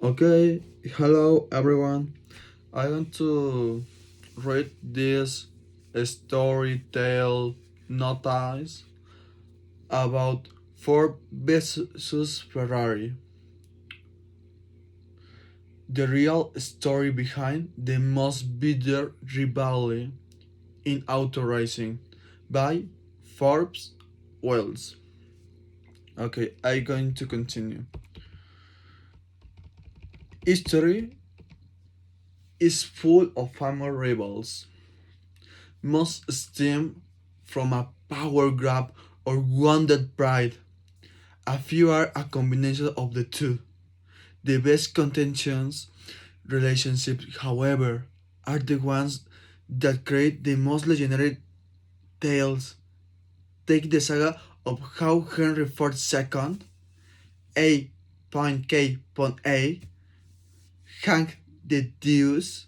Okay, hello everyone. I want to read this story tale notice about Ford versus Ferrari. The real story behind the most bitter rivalry in auto racing by Forbes Wells. Okay, I'm going to continue. History is full of famous rivals. Most stem from a power grab or wounded pride. A few are a combination of the two. The best contentions relationships, however, are the ones that create the most legendary tales. Take the saga of how Henry Ford II, A.K.A, hanged the Deuce,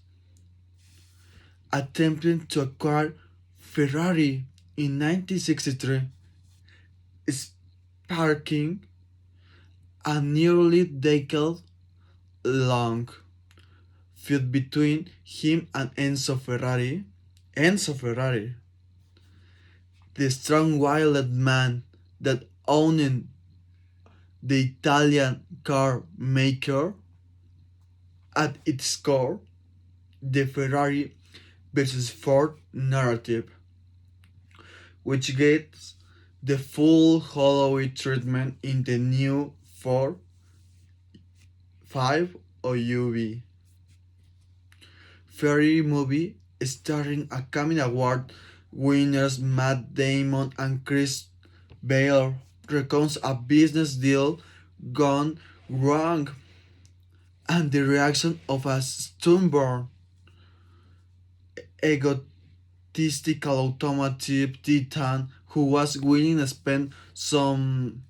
attempting to acquire Ferrari in 1963, sparking a nearly decade long feud between him and Enzo Ferrari. Enzo Ferrari, the strong willed man that owned the Italian car maker, at its core, the Ferrari versus Ford narrative, which gets the full Holloway treatment in the new Ford 5 or UV. Ferrari movie starring Academy Award winners Matt Damon and Chris Bale recounts a business deal gone wrong and the reaction of a stubborn, egotistical automotive titan who was willing to spend some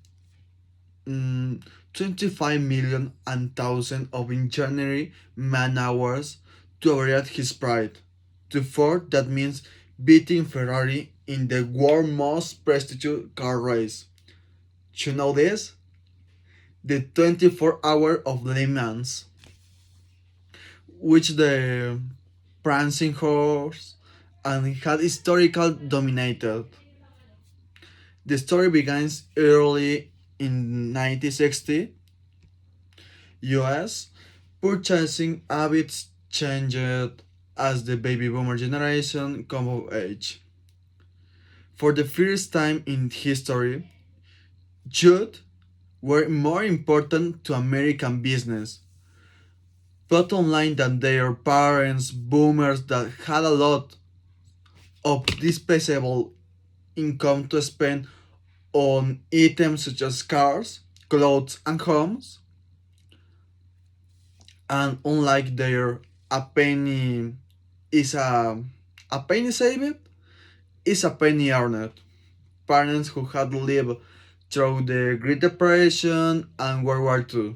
25 million and thousand of engineering man hours to override his pride. To Ford, that means beating Ferrari in the world's most prestigious car race. You know this? The 24-hour of Le Mans, which the prancing horse and had historical dominated. The story begins early in 1960 US. Purchasing habits changed as the baby boomer generation come of age. For the first time in history, youth were more important to American business. Bottom line than their parents, boomers that had a lot of disposable income to spend on items such as cars, clothes, and homes. And unlike their a penny is a penny saved is a penny earned. Parents who had lived through the Great Depression and World War II.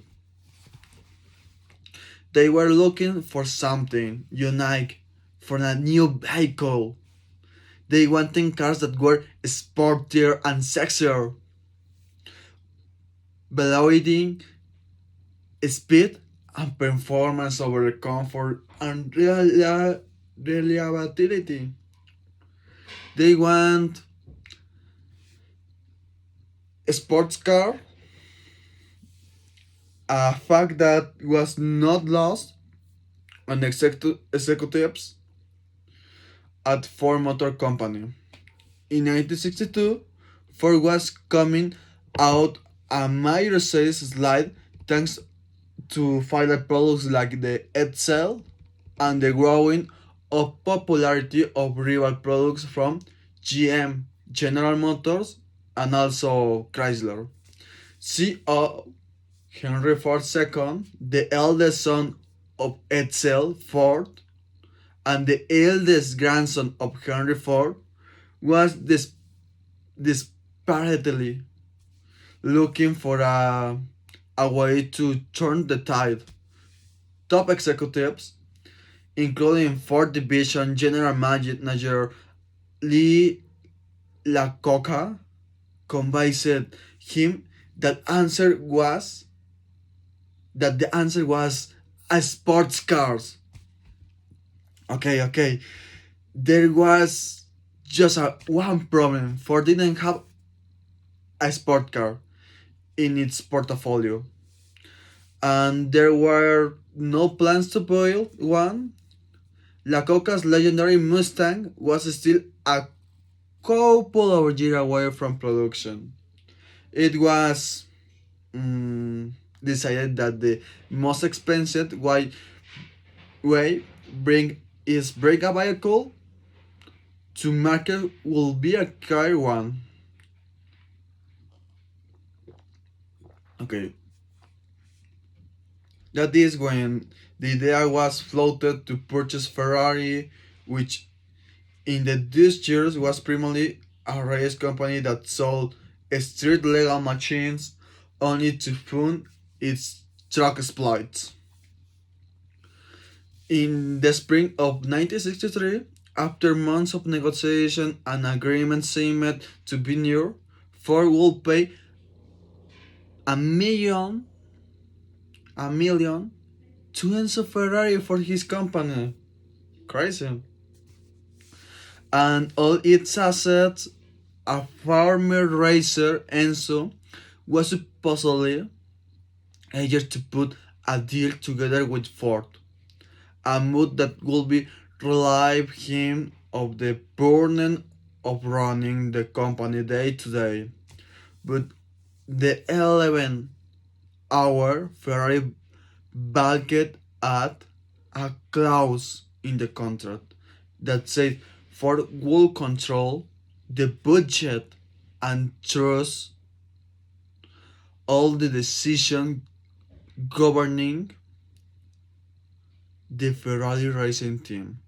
They were looking for something unique, for a new vehicle. They wanted cars that were sportier and sexier, valuing speed and performance over comfort and reliability. They want a sports car, a fact that was not lost on executives at Ford Motor Company. In 1962, Ford was coming out a major sales slide thanks to final products like the Edsel and the growing of popularity of rival products from GM, General Motors, and also Chrysler. CEO Henry Ford II, the eldest son of Edsel Ford and the eldest grandson of Henry Ford, was desperately looking for a way to turn the tide. Top executives, including Ford Division General Manager Lee Iacocca, convinced him that answer was that the answer was a sports cars. Okay, okay. There was just one problem. Ford didn't have a sport car in its portfolio, and there were no plans to build one. La Coca's legendary Mustang was still a couple of years away from production. It was decided that the most expensive way bring is bring a vehicle to market will be a car one. Okay, that is when the idea was floated to purchase Ferrari, which in the these years was primarily a race company that sold street legal machines only to fund its truck exploits. In the spring of 1963, after months of negotiation and agreement seemed to be near, Ford would pay a million, a million to Enzo Ferrari for his company. Crazy. And all its assets, a farmer racer, Enzo, was supposedly eager to put a deal together with Ford, a move that would be relieve him of the burden of running the company day to day. But the 11 hour Ferrari balked at a clause in the contract that said Ford will control the budget and trust all the decisions governing the Ferrari racing team.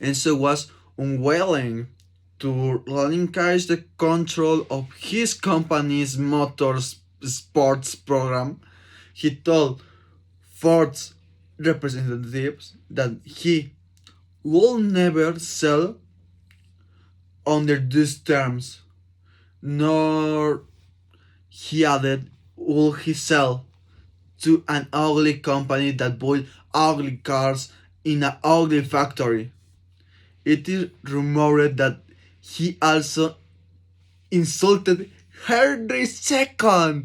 Enzo was unwilling to relinquish the control of his company's sports program. He told Ford's representatives that he will never sell under these terms, nor, he added, will he sell to an ugly company that built ugly cars in an ugly factory. It is rumored that he also insulted Henry II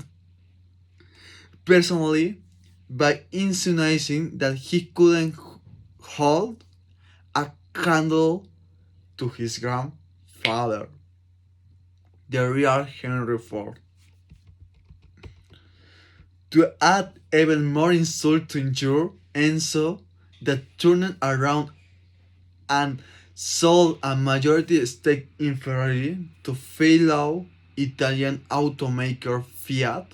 personally by insinuating that he couldn't hold a candle to his grandfather, the real Henry Ford. To add even more insult to injure Enzo, that turned around and sold a majority stake in Ferrari to fellow Italian automaker Fiat.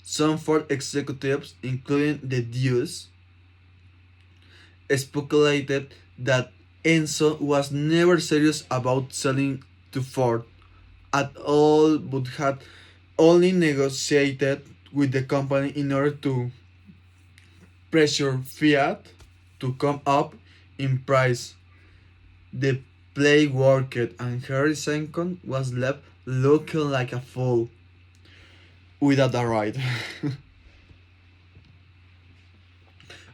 Some Ford executives, including the Deuce, speculated that Enzo was never serious about selling to Ford at all but had only negotiated with the company in order to pressure Fiat to come up in price. The play worked and Harry II was left looking like a fool without a ride.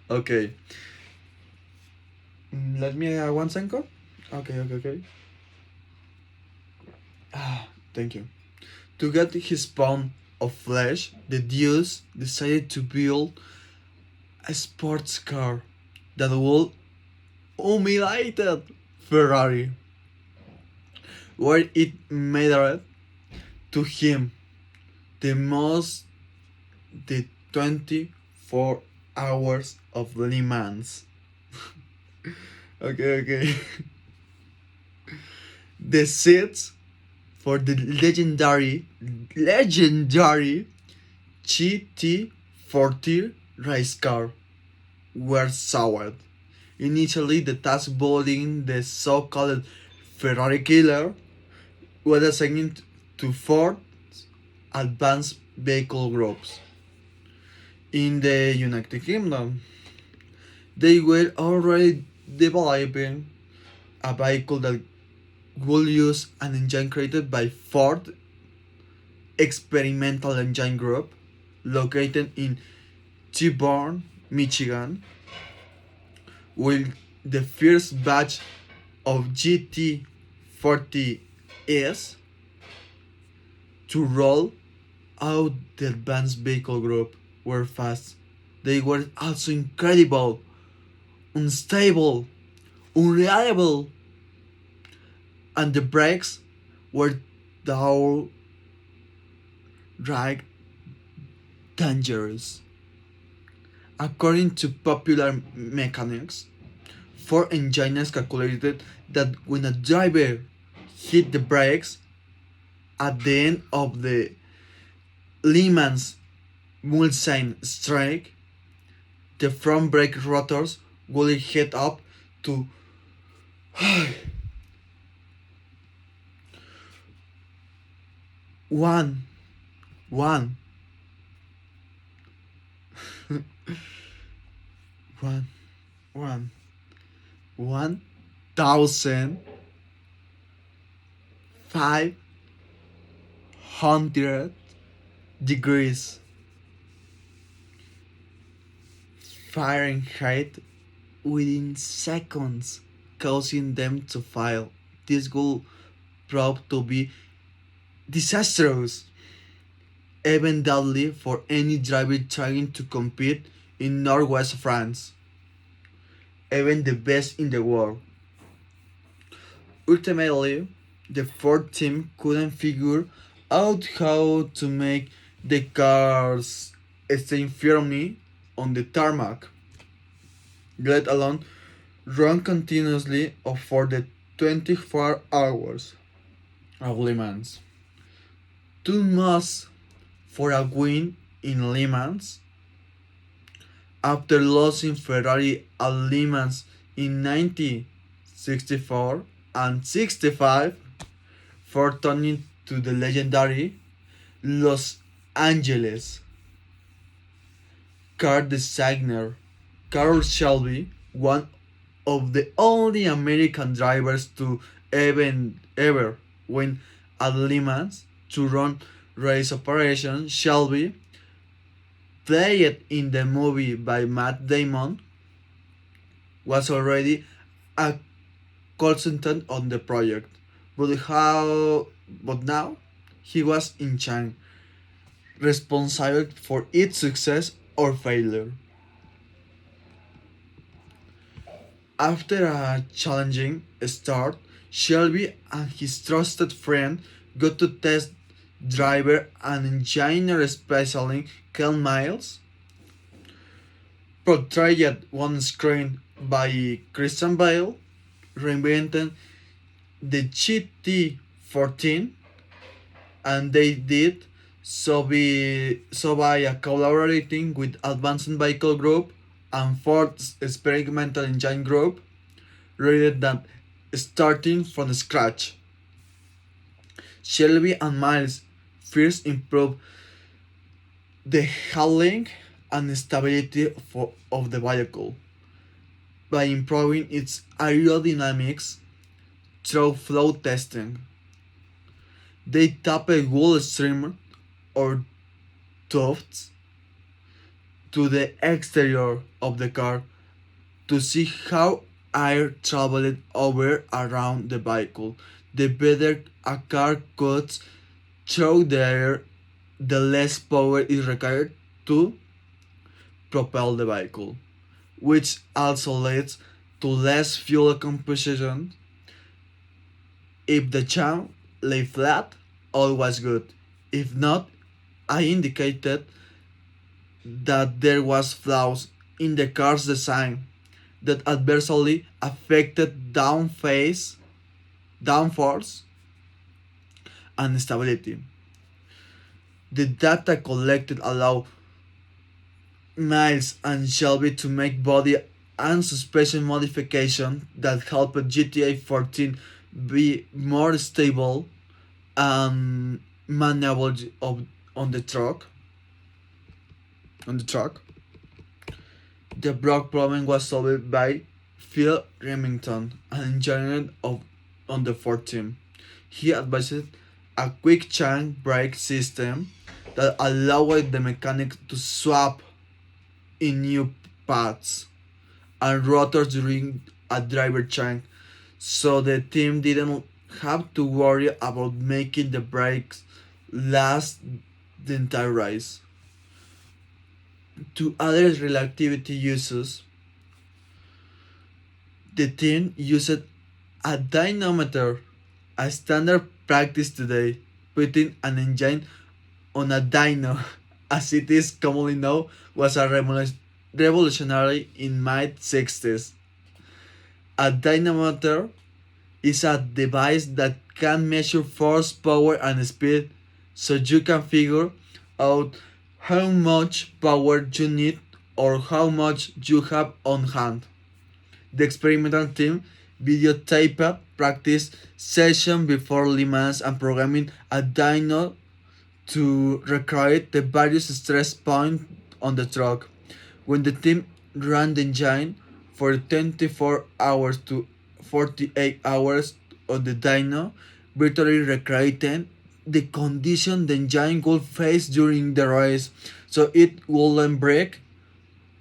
Okay. Let me 1 second. Okay, okay, okay. Thank you. To get his pound of flesh, the Deuce decided to build a sports car that would humiliate Ferrari, where it mattered to him the most the 24 hours of Le Mans. Okay, okay. The seats for the legendary GT40 race car were soured. Initially, the task building the so-called Ferrari killer was assigned to Ford Advanced Vehicle Groups in the United Kingdom. They were already developing a vehicle that would use an engine created by Ford Experimental Engine Group located in Dearborn, Michigan, with the first batch of GT40S to roll out. The advanced vehicle group were fast. They were also incredible, unstable, unreliable, and the brakes were downright dangerous. According to popular mechanics, four engineers calculated that when a driver hit the brakes at the end of the Lehman's Mulsanne strike, the front brake rotors will head up to one, one, one, one, 1,500 degrees Fahrenheit within seconds, causing them to fail. This will prove to be disastrous, even deadly for any driver trying to compete in Northwest France, even the best in the world. Ultimately, the Ford team couldn't figure out how to make the cars stay firmly on the tarmac, let alone run continuously for the 24 hours of Le Mans. Too much for a win in Le Mans. After losing Ferrari at Le Mans in 1964 and 65, for turning to the legendary Los Angeles car designer Carroll Shelby, one of the only American drivers to ever win at Le Mans to run race operations. Shelby, played in the movie by Matt Damon, was already a consultant on the project, but now he was in charge, responsible for its success or failure. After a challenging start, Shelby and his trusted friend got to test driver and engineer specialist Kel Miles, portrayed on screen by Christian Bale, reinvented the GT14, and they did so by collaborating with Advanced Vehicle Group and Ford's Experimental Engine Group, rather than starting from scratch. Shelby and Miles first improved the handling and stability of the vehicle by improving its aerodynamics through flow testing. They tapped wool streamer or tufts to the exterior of the car to see how air traveled over around the vehicle. The better a car cuts through the air, the less power is required to propel the vehicle, which also leads to less fuel consumption. If the channel lay flat, all was good. If not, I indicated that there was flaws in the car's design that adversely affected downforce, and stability. The data collected allowed Miles and Shelby to make body and suspension modifications that helped GTA 14 be more stable and maneuverable on the truck. On the truck, the brake problem was solved by Phil Remington, an engineer on the Ford team. He advised a quick change brake system that allowed the mechanics to swap in new paths and rotors during a driver change, so the team didn't have to worry about making the brakes last the entire race. To other relativity uses, the team used a dynamometer, a standard practice today, putting an engine on a dyno, as it is commonly known, was a revolutionary in mid 60s. A dynamometer is a device that can measure force, power, and speed, so you can figure out how much power you need or how much you have on hand. The experimental team videotaped practice session before Le Mans and programming a dyno to recreate the various stress points on the truck. When the team ran the engine for 24 hours to 48 hours on the dyno, virtually recreating the condition the engine would face during the race, so it wouldn't break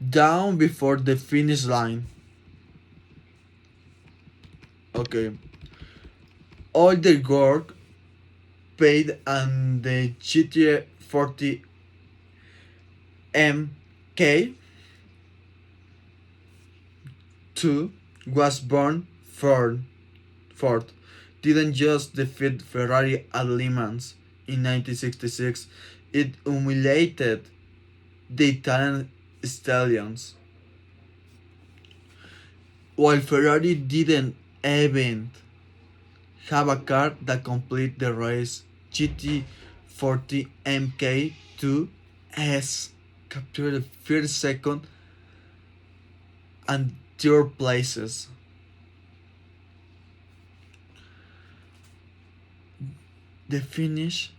down before the finish line. Okay. All the work paid and the GTA 40 MK2 was born Ford didn't just defeat Ferrari at Le Mans in 1966, it humiliated the Italian stallions. While Ferrari didn't even have a car that complete the race, GT40 MK2S captured the first, second, and third places. The finish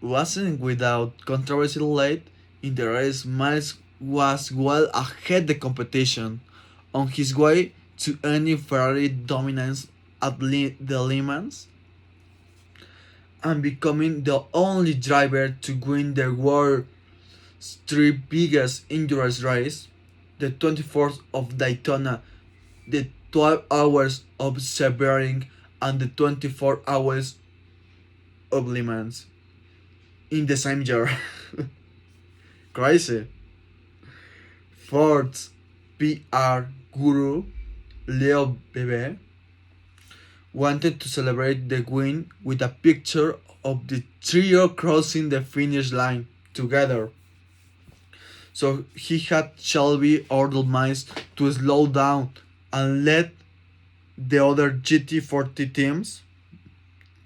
wasn't without controversy late in the race. Miles was well ahead the competition, on his way to any Ferrari dominance at the Le Mans and becoming the only driver to win the world's three biggest endurance race, the 24th of Daytona, the 12 hours of Sebring, and the 24 hours of Le Mans in the same year. Crazy. Ford's PR guru, Leo Bebe, wanted to celebrate the win with a picture of the trio crossing the finish line together. So he had Shelby order Miles to slow down and let the other GT40 teams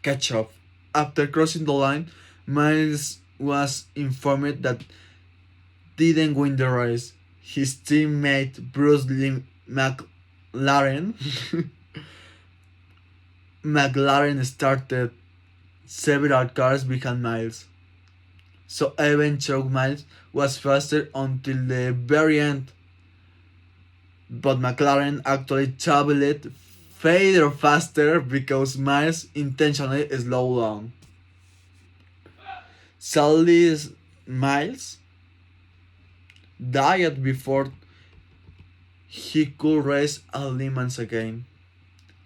catch up. After crossing the line, Miles was informed that didn't win the race. His teammate Bruce Lee McLaren McLaren started several cars behind Miles, so even though Miles was faster until the very end, but McLaren actually traveled further faster because Miles intentionally slowed down. Sadly, Miles died before he could race at Le Mans again.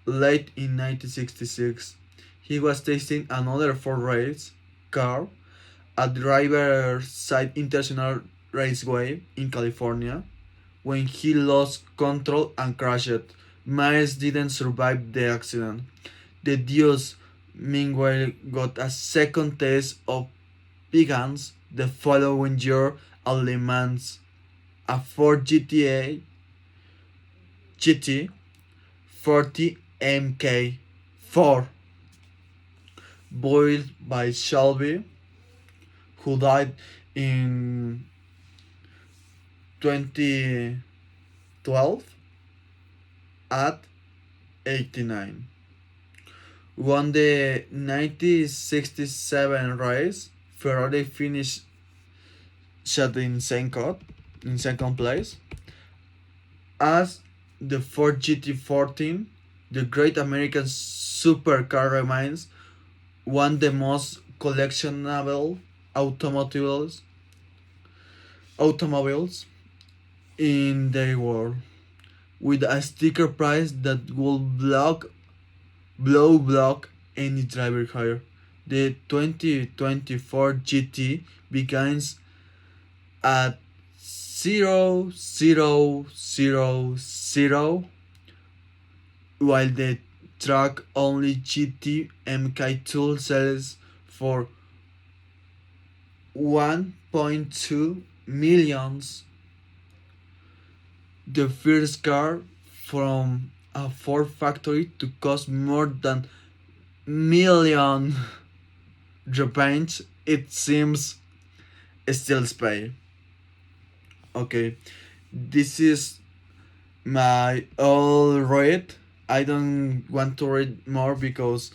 Late in 1966, he was testing another Ford race car at Riverside International Raceway in California when he lost control and crashed. Miles didn't survive the accident. The Deuce, meanwhile, got a second taste of Pagans the following year at Le Mans. A Ford GTA GT 40 MK4, built by Shelby, who died in 2012 at 89. Won the 1967 race. Ferrari finished shot in second place. As the Ford GT14, the Great American Supercar remains one of the most collectionable automobiles in the world, with a sticker price that will block any driver higher. The 2024 GT begins at 0,000, while the track only GT MK2 sells for 1.2 millions. The first car from a Ford factory to cost more than million repaint, it seems still pay. Okay, this is my all read. I don't want to read more because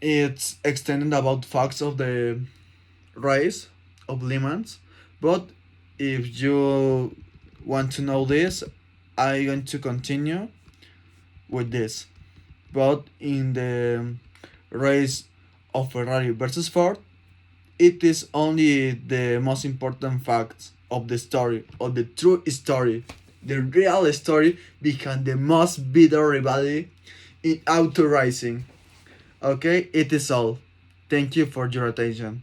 it's extended about facts of the race of lemons. But if you want to know this, I'm going to continue with this. But in the race of Ferrari versus Ford, it is only the most important facts of the story, of the true story, the real story behind the most bitter rivalry in auto racing. Okay, it is all. Thank you for your attention.